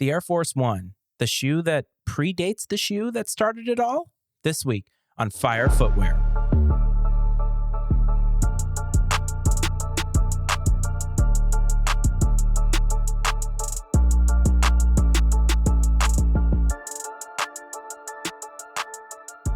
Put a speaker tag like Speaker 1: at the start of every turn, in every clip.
Speaker 1: The Air Force One, the shoe that predates the shoe that started it all? This week on Fire Footwear.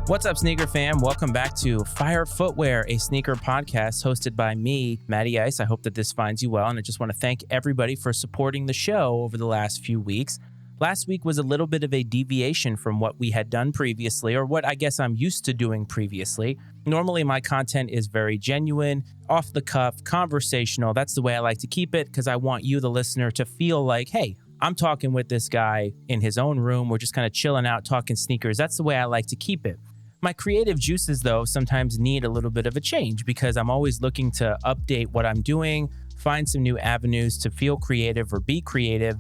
Speaker 1: What's up, sneaker fam? Welcome back to Fire Footwear, a sneaker podcast hosted by me, Matty Ice. I hope that this finds you well, and I just want to thank everybody for supporting the show over the last few weeks. Last week was a little bit of a deviation from what we had done previously, or what I guess I'm used to doing previously. Normally, my content is very genuine, off the cuff, conversational. That's the way I like to keep it because I want you, the listener, to feel like, hey, I'm talking with this guy in his own room. We're just kind of chilling out, talking sneakers. That's the way I like to keep it. My creative juices, though, sometimes need a little bit of a change because I'm always looking to update what I'm doing, find some new avenues to feel creative or be creative.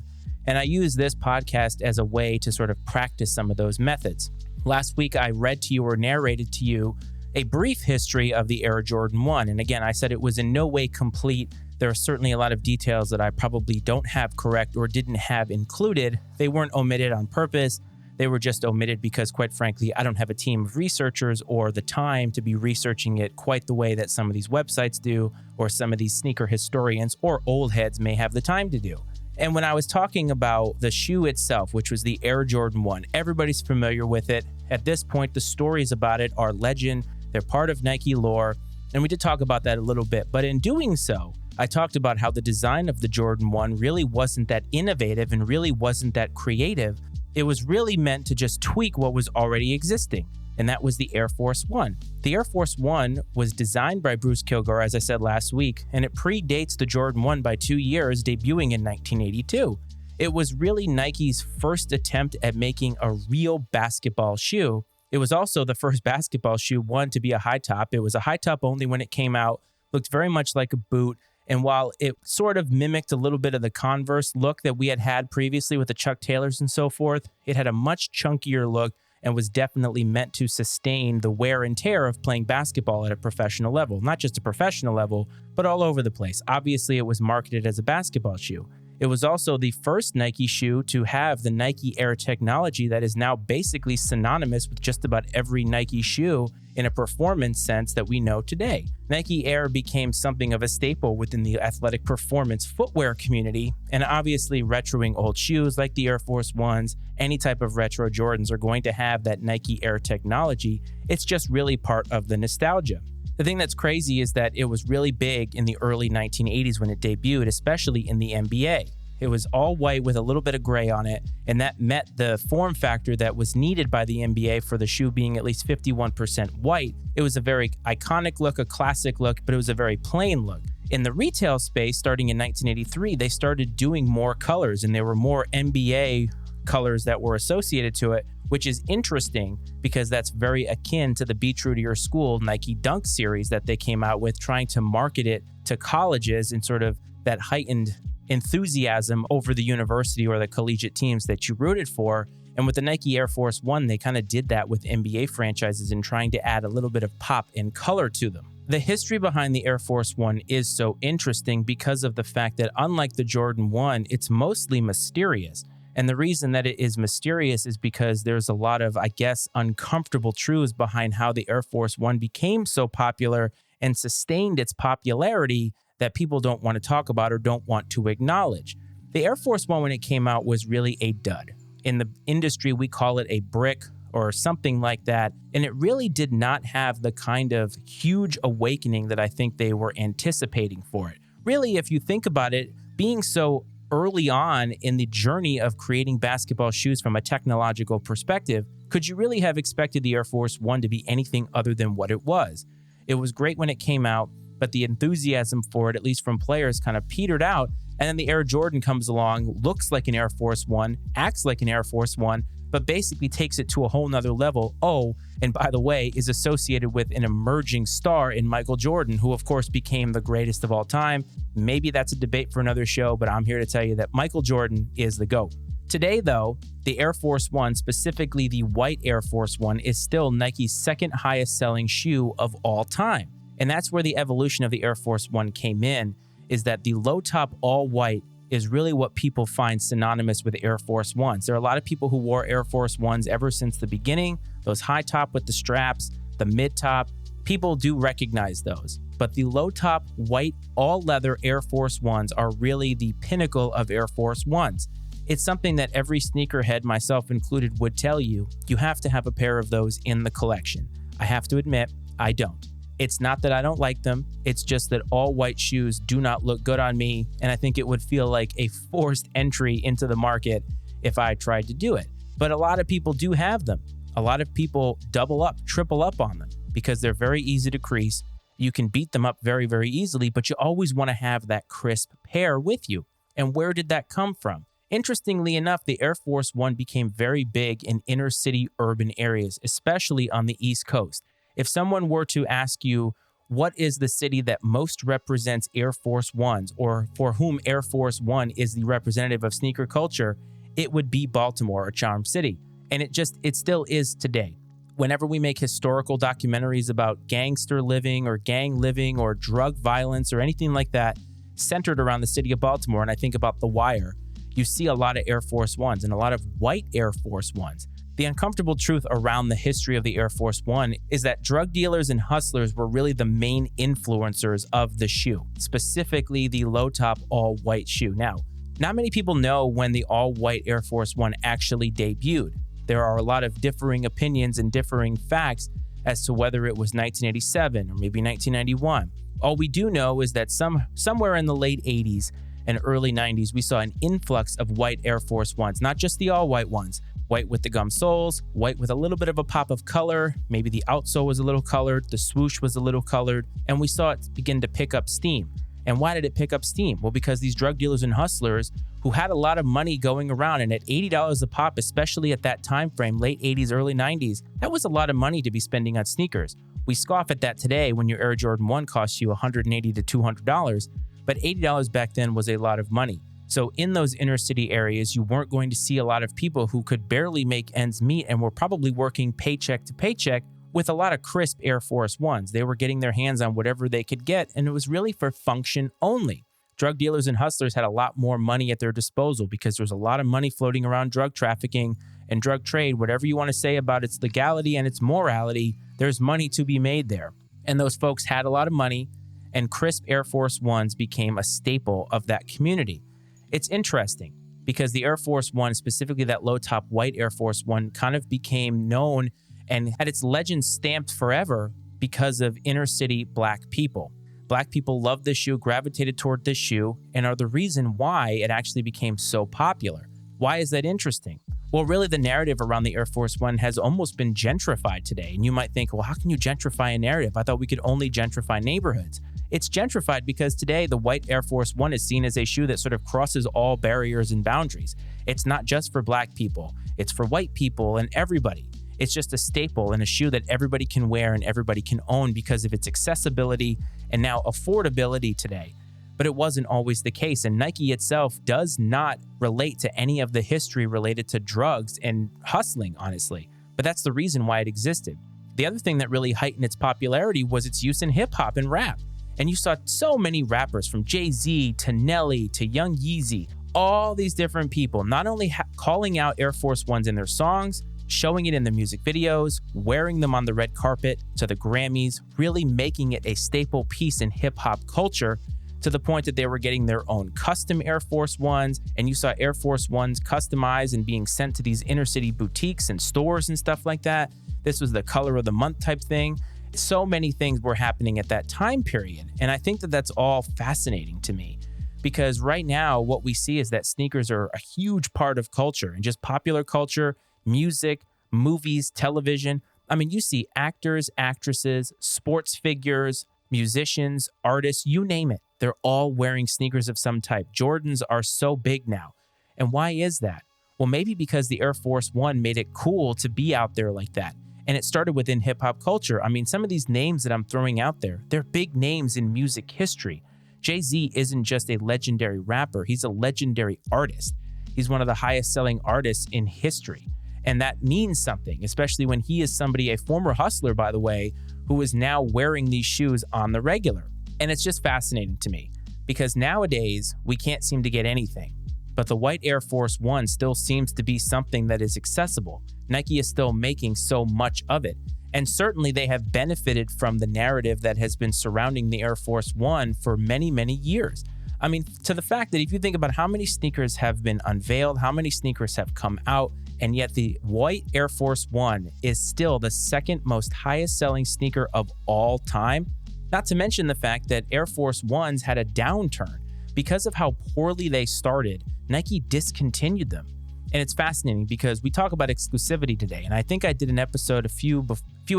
Speaker 1: And I use this podcast as a way to sort of practice some of those methods. Last week, I read to you or narrated to you a brief history of the Air Jordan 1. And again, I said it was in no way complete. There are certainly a lot of details that I probably don't have correct or didn't have included. They weren't omitted on purpose. They were just omitted because, quite frankly, I don't have a team of researchers or the time to be researching it quite the way that some of these websites do, or some of these sneaker historians or old heads may have the time to do. And when I was talking about the shoe itself, which was the Air Jordan 1, everybody's familiar with it. At this point, the stories about it are legend. They're part of Nike lore. And we did talk about that a little bit. But in doing so, I talked about how the design of the Jordan 1 really wasn't that innovative and really wasn't that creative. It was really meant to just tweak what was already existing, and that was the Air Force One. The Air Force One was designed by Bruce Kilgore, as I said last week, and it predates the Jordan 1 by 2 years, debuting in 1982. It was really Nike's first attempt at making a real basketball shoe. It was also the first basketball shoe, one, to be a high top. It was a high top only when it came out, looked very much like a boot. And while it sort of mimicked a little bit of the Converse look that we had had previously with the Chuck Taylors and so forth, it had a much chunkier look and was definitely meant to sustain the wear and tear of playing basketball at a professional level. Not just a professional level, but all over the place. Obviously, it was marketed as a basketball shoe. It was also the first Nike shoe to have the Nike Air technology that is now basically synonymous with just about every Nike shoe in a performance sense that we know today. Nike Air became something of a staple within the athletic performance footwear community, and obviously retroing old shoes like the Air Force Ones, any type of retro Jordans are going to have that Nike Air technology. It's just really part of the nostalgia. The thing that's crazy is that it was really big in the early 1980s when it debuted, especially in the NBA. It was all white with a little bit of gray on it, and that met the form factor that was needed by the NBA for the shoe being at least 51% white. It was a very iconic look, a classic look, but it was a very plain look. In the retail space, starting in 1983, they started doing more colors, and there were more NBA colors that were associated to it, which is interesting because that's very akin to the Be True to Your School Nike Dunk series that they came out with, trying to market it to colleges and sort of that heightened enthusiasm over the university or the collegiate teams that you rooted for. And with the Nike Air Force One, they kind of did that with NBA franchises and trying to add a little bit of pop and color to them. The history behind the Air Force One is so interesting because of the fact that unlike the Jordan 1, it's mostly mysterious. And the reason that it is mysterious is because there's a lot of, I guess, uncomfortable truths behind how the Air Force One became so popular and sustained its popularity that people don't want to talk about or don't want to acknowledge. The Air Force One, when it came out, was really a dud. In the industry, we call it a brick or something like that. And it really did not have the kind of huge awakening that I think they were anticipating for it. Really, if you think about it, being so early on in the journey of creating basketball shoes from a technological perspective, could you really have expected the Air Force One to be anything other than what it was? It was great when it came out, but the enthusiasm for it, at least from players, kind of petered out. And then the Air Jordan comes along, looks like an Air Force One, acts like an Air Force One, but basically takes it to a whole nother level. Oh, and by the way, is associated with an emerging star in Michael Jordan, who of course became the greatest of all time. Maybe that's a debate for another show, but I'm here to tell you that Michael Jordan is the GOAT. Today, though, the Air Force One, specifically the white Air Force One, is still Nike's second highest selling shoe of all time. And that's where the evolution of the Air Force One came in, is that the low top all white is really what people find synonymous with Air Force Ones. There are a lot of people who wore Air Force Ones ever since the beginning. Those high top with the straps, the mid top, people do recognize those. But the low top, white, all leather Air Force Ones are really the pinnacle of Air Force Ones. It's something that every sneakerhead, myself included, would tell you, you have to have a pair of those in the collection. I have to admit, I don't. It's not that I don't like them, it's just that all white shoes do not look good on me, and I think it would feel like a forced entry into the market if I tried to do it. But a lot of people do have them. A lot of people double up, triple up on them because they're very easy to crease. You can beat them up very, very easily, but you always want to have that crisp pair with you. And where did that come from? Interestingly enough, the Air Force One became very big in inner city urban areas, especially on the East Coast. If someone were to ask you, what is the city that most represents Air Force Ones, or for whom Air Force One is the representative of sneaker culture, it would be Baltimore or Charm City. And it still is today. Whenever we make historical documentaries about gangster living or gang living or drug violence or anything like that centered around the city of Baltimore, and I think about The Wire, you see a lot of Air Force Ones and a lot of white Air Force Ones. The uncomfortable truth around the history of the Air Force One is that drug dealers and hustlers were really the main influencers of the shoe, specifically the low-top all-white shoe. Now, not many people know when the all-white Air Force One actually debuted. There are a lot of differing opinions and differing facts as to whether it was 1987 or maybe 1991. All we do know is that somewhere in the late 80s and early 90s, we saw an influx of white Air Force Ones, not just the all-white ones. White with the gum soles, white with a little bit of a pop of color, maybe the outsole was a little colored, the swoosh was a little colored, and we saw it begin to pick up steam. And why did it pick up steam? Well, because these drug dealers and hustlers who had a lot of money going around, and at $80 a pop, especially at that time frame, late 80s, early 90s, that was a lot of money to be spending on sneakers. We scoff at that today when your Air Jordan 1 costs you $180 to $200, but $80 back then was a lot of money. So in those inner city areas, you weren't going to see a lot of people who could barely make ends meet and were probably working paycheck to paycheck with a lot of crisp Air Force Ones. They were getting their hands on whatever they could get, and it was really for function only. Drug dealers and hustlers had a lot more money at their disposal because there's a lot of money floating around drug trafficking and drug trade. Whatever you want to say about its legality and its morality, there's money to be made there. And those folks had a lot of money, and crisp Air Force Ones became a staple of that community. It's interesting because the Air Force One, specifically that low-top white Air Force One, kind of became known and had its legend stamped forever because of inner-city Black people. Black people loved this shoe, gravitated toward this shoe, and are the reason why it actually became so popular. Why is that interesting? Well, really, the narrative around the Air Force One has almost been gentrified today. And you might think, well, how can you gentrify a narrative? I thought we could only gentrify neighborhoods. It's gentrified because today the white Air Force One is seen as a shoe that sort of crosses all barriers and boundaries. It's not just for Black people. It's for white people and everybody. It's just a staple and a shoe that everybody can wear and everybody can own because of its accessibility and now affordability today. But it wasn't always the case, and Nike itself does not relate to any of the history related to drugs and hustling, honestly. But that's the reason why it existed. The other thing that really heightened its popularity was its use in hip-hop and rap. And you saw so many rappers, from Jay-Z to Nelly to Young Yeezy, all these different people not only calling out Air Force Ones in their songs, showing it in their music videos, wearing them on the red carpet, to the Grammys, really making it a staple piece in hip-hop culture, to the point that they were getting their own custom Air Force Ones, and you saw Air Force Ones customized and being sent to these inner city boutiques and stores and stuff like that. This was the color of the month type thing. So many things were happening at that time period. And I think that that's all fascinating to me, because right now what we see is that sneakers are a huge part of culture, and just popular culture, music, movies, television. I mean, you see actors, actresses, sports figures, musicians, artists, you name it. They're all wearing sneakers of some type. Jordans are so big now. And why is that? Well, maybe because the Air Force One made it cool to be out there like that. And it started within hip hop culture. I mean, some of these names that I'm throwing out there, they're big names in music history. Jay-Z isn't just a legendary rapper, he's a legendary artist. He's one of the highest selling artists in history. And that means something, especially when he is somebody, a former hustler, by the way, who is now wearing these shoes on the regular. And it's just fascinating to me because nowadays we can't seem to get anything. But the white Air Force One still seems to be something that is accessible. Nike is still making so much of it. And certainly they have benefited from the narrative that has been surrounding the Air Force One for many, many years. I mean, to the fact that if you think about how many sneakers have been unveiled, how many sneakers have come out, and yet the white Air Force One is still the second most highest selling sneaker of all time. Not to mention the fact that Air Force Ones had a downturn. Because of how poorly they started, Nike discontinued them. And it's fascinating because we talk about exclusivity today. And I think I did an episode a few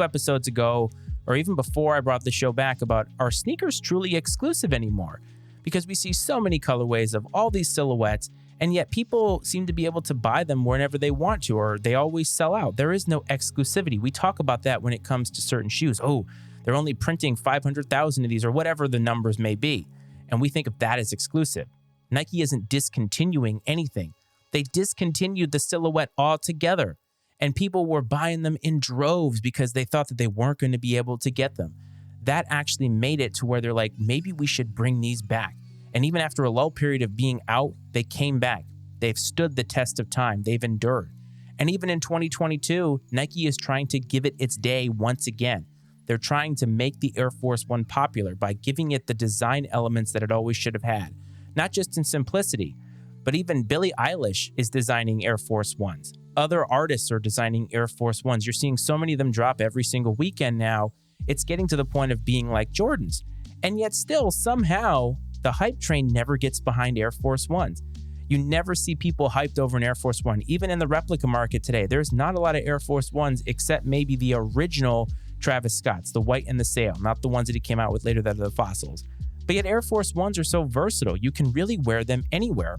Speaker 1: episodes ago, or even before I brought the show back, about, are sneakers truly exclusive anymore? Because we see so many colorways of all these silhouettes, and yet people seem to be able to buy them whenever they want to, or they always sell out. There is no exclusivity. We talk about that when it comes to certain shoes. Oh, they're only printing 500,000 of these, or whatever the numbers may be. And we think of that as exclusive. Nike isn't discontinuing anything. They discontinued the silhouette altogether. And people were buying them in droves because they thought that they weren't going to be able to get them. That actually made it to where they're like, maybe we should bring these back. And even after a lull period of being out, they came back. They've stood the test of time. They've endured. And even in 2022, Nike is trying to give it its day once again. They're trying to make the Air Force One popular by giving it the design elements that it always should have had. Not just in simplicity, but even Billie Eilish is designing Air Force Ones. Other artists are designing Air Force Ones. You're seeing so many of them drop every single weekend now. It's getting to the point of being like Jordans. And yet still, somehow, the hype train never gets behind Air Force Ones. You never see people hyped over an Air Force One. Even in the replica market today, there's not a lot of Air Force Ones except maybe the original Travis Scott's, the white and the sail, not the ones that he came out with later that are the fossils. But yet Air Force Ones are so versatile. You can really wear them anywhere.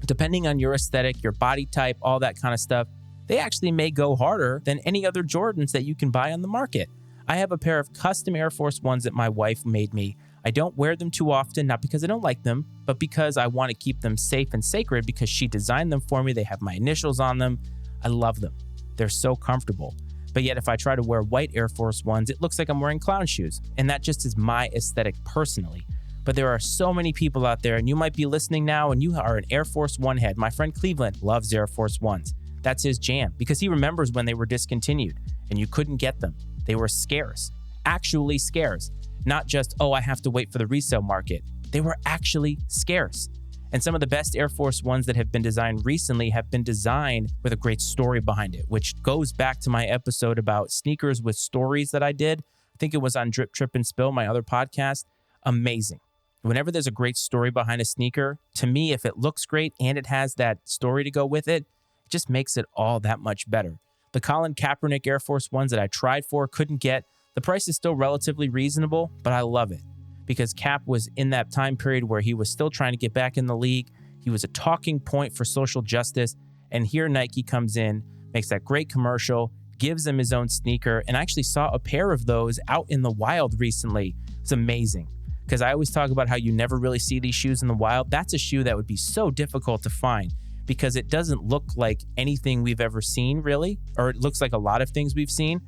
Speaker 1: Depending on your aesthetic, your body type, all that kind of stuff, they actually may go harder than any other Jordans that you can buy on the market. I have a pair of custom Air Force Ones that my wife made me. I don't wear them too often, not because I don't like them, but because I want to keep them safe and sacred because she designed them for me. They have my initials on them. I love them. They're so comfortable. But yet if I try to wear white Air Force Ones, it looks like I'm wearing clown shoes. And that just is my aesthetic personally. But there are so many people out there, and you might be listening now and you are an Air Force One head. My friend Cleveland loves Air Force Ones. That's his jam because he remembers when they were discontinued and you couldn't get them. They were scarce, actually scarce. Not just, oh, I have to wait for the resale market. They were actually scarce. And some of the best Air Force Ones that have been designed recently have been designed with a great story behind it, which goes back to my episode about sneakers with stories that I did. I think it was on Drip, Trip, and Spill, my other podcast. Amazing. Whenever there's a great story behind a sneaker, to me, if it looks great and it has that story to go with it, it just makes it all that much better. The Colin Kaepernick Air Force Ones that I tried for, couldn't get, the price is still relatively reasonable, but I love it because Cap was in that time period where he was still trying to get back in the league. He was a talking point for social justice. And here Nike comes in, makes that great commercial, gives him his own sneaker. And I actually saw a pair of those out in the wild recently. It's amazing because I always talk about how you never really see these shoes in the wild. That's a shoe that would be so difficult to find because it doesn't look like anything we've ever seen really, or it looks like a lot of things we've seen.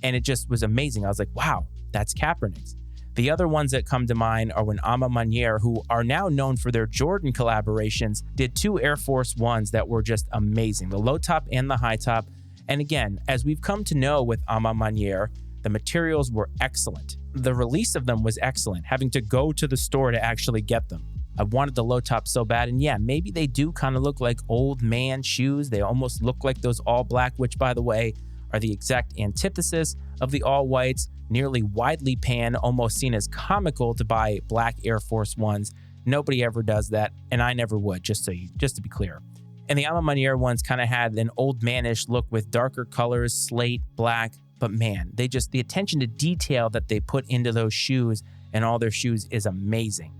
Speaker 1: And it just was amazing. I was like, wow, that's Kaepernick's. The other ones that come to mind are when Ama Maniere, who are now known for their Jordan collaborations, did two Air Force Ones that were just amazing, the low top and the high top. And again, as we've come to know with Ama Maniere, the materials were excellent. The release of them was excellent, having to go to the store to actually get them. I wanted the low top so bad. And yeah, maybe they do kind of look like old man shoes. They almost look like those all black, which by the way, are the exact antithesis of the all whites, nearly widely panned, almost seen as comical to buy black Air Force Ones. Nobody ever does that, and I never would, just to be clear. And the Ama Maniere ones kind of had an old manish look with darker colors, slate, black, but man, the attention to detail that they put into those shoes and all their shoes is amazing.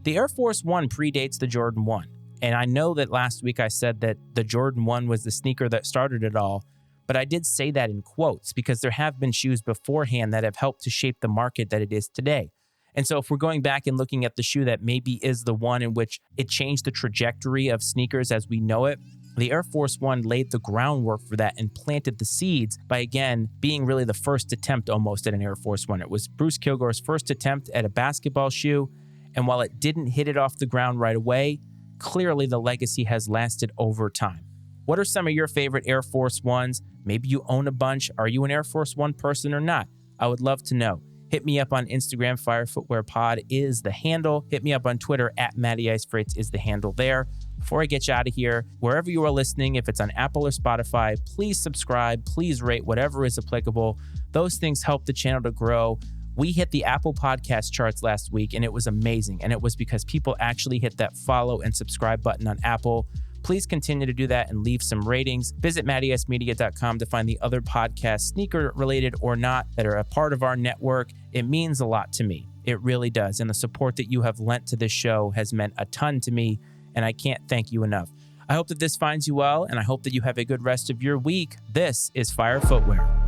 Speaker 1: The Air Force One predates the Jordan 1, and I know that last week I said that the Jordan 1 was the sneaker that started it all, but I did say that in quotes because there have been shoes beforehand that have helped to shape the market that it is today. And so if we're going back and looking at the shoe that maybe is the one in which it changed the trajectory of sneakers as we know it, the Air Force One laid the groundwork for that and planted the seeds by, again, being really the first attempt almost at an Air Force One. It was Bruce Kilgore's first attempt at a basketball shoe, And while it didn't hit it off the ground right away, clearly the legacy has lasted over time. What are some of your favorite Air Force Ones? Maybe you own a bunch. Are you an Air Force One person or not? I would love to know. Hit me up on Instagram. Fire Footwear Pod is the handle. Hit me up on Twitter at mattfratescreations is the handle there. Before I get you out of here, wherever you are listening, if it's on Apple or Spotify, please subscribe, please rate whatever is applicable. Those things help the channel to grow. We hit the Apple podcast charts last week, and it was amazing. And it was because people actually hit that follow and subscribe button on Apple. Please continue to do that and leave some ratings. Visit mattysmedia.com to find the other podcasts, sneaker-related or not, that are a part of our network. It means a lot to me. It really does. And the support that you have lent to this show has meant a ton to me, and I can't thank you enough. I hope that this finds you well, and I hope that you have a good rest of your week. This is Fire Footwear.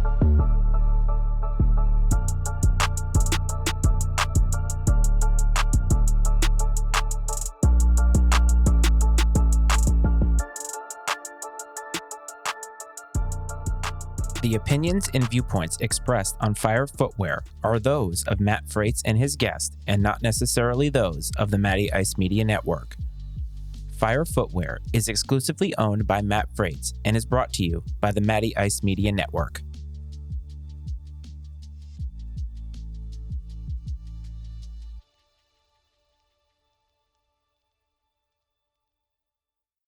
Speaker 1: The opinions and viewpoints expressed on Fire Footwear are those of Matt Frates and his guest, and not necessarily those of the Matty Ice Media Network. Fire Footwear is exclusively owned by Matt Frates and is brought to you by the Matty Ice Media Network.